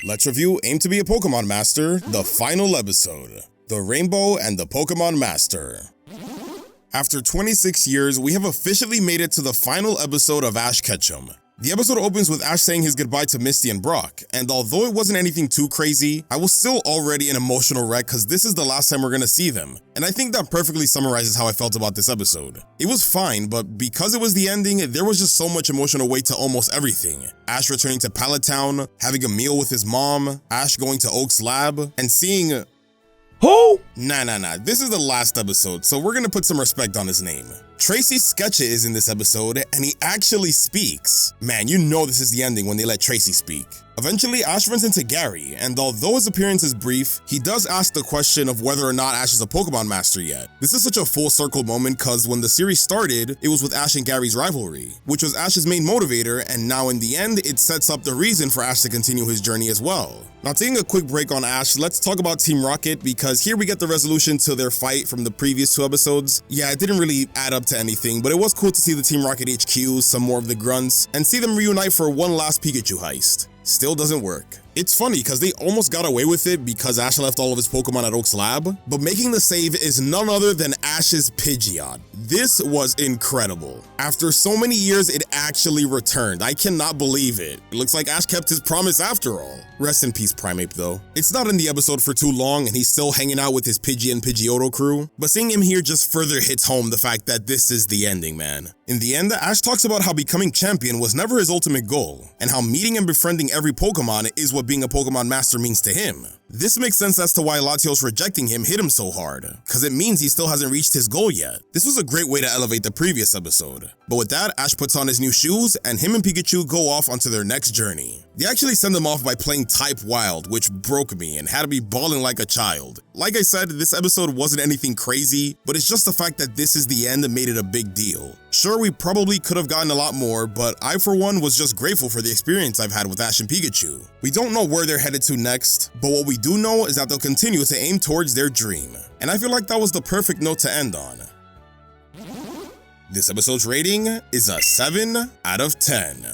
Let's review Aim to be a Pokemon Master, the final episode, The Rainbow and the Pokemon Master. After 26 years, we have officially made it to the final episode of Ash Ketchum. The episode opens with Ash saying his goodbye to Misty and Brock, and although it wasn't anything too crazy, I was still already an emotional wreck because this is the last time we're gonna see them, and I think that perfectly summarizes how I felt about this episode. It was fine, but because it was the ending, there was just so much emotional weight to almost everything. Ash returning to Pallet Town, having a meal with his mom, Ash going to Oak's lab, and seeing Who? Nah, this is the last episode, so we're gonna put some respect on his name. Tracy Sketcha is in this episode, and he actually speaks. Man, you know this is the ending when they let Tracy speak. Eventually, Ash runs into Gary, and although his appearance is brief, he does ask the question of whether or not Ash is a Pokemon Master yet. This is such a full circle moment because when the series started, it was with Ash and Gary's rivalry, which was Ash's main motivator, and now in the end, it sets up the reason for Ash to continue his journey as well. Now, taking a quick break on Ash, let's talk about Team Rocket because here we get the resolution to their fight from the previous 2 episodes. Yeah, it didn't really add up to anything, but it was cool to see the Team Rocket HQ, some more of the grunts, and see them reunite for one last Pikachu heist. Still doesn't work. It's funny because they almost got away with it because Ash left all of his Pokemon at Oak's lab, but making the save is none other than Ash's Pidgeot. This was incredible. After so many years, it actually returned. I cannot believe it. It looks like Ash kept his promise after all. Rest in peace, Primeape though. It's not in the episode for too long and he's still hanging out with his Pidgey and Pidgeotto crew, but seeing him here just further hits home the fact that this is the ending, man. In the end, Ash talks about how becoming champion was never his ultimate goal, and how meeting and befriending every Pokemon is what being a Pokemon Master means to him. This makes sense as to why Latios rejecting him hit him so hard, cause it means he still hasn't reached his goal yet. This was a great way to elevate the previous episode. But with that, Ash puts on his new shoes and him and Pikachu go off onto their next journey. They actually send them off by playing Type Wild, which broke me and had to be bawling like a child. Like I said, this episode wasn't anything crazy, but it's just the fact that this is the end that made it a big deal. Sure, we probably could have gotten a lot more, but I for one was just grateful for the experience I've had with Ash and Pikachu. We don't know where they're headed to next, but what we do know is that they'll continue to aim towards their dream. And I feel like that was the perfect note to end on. This episode's rating is a 7 out of 10.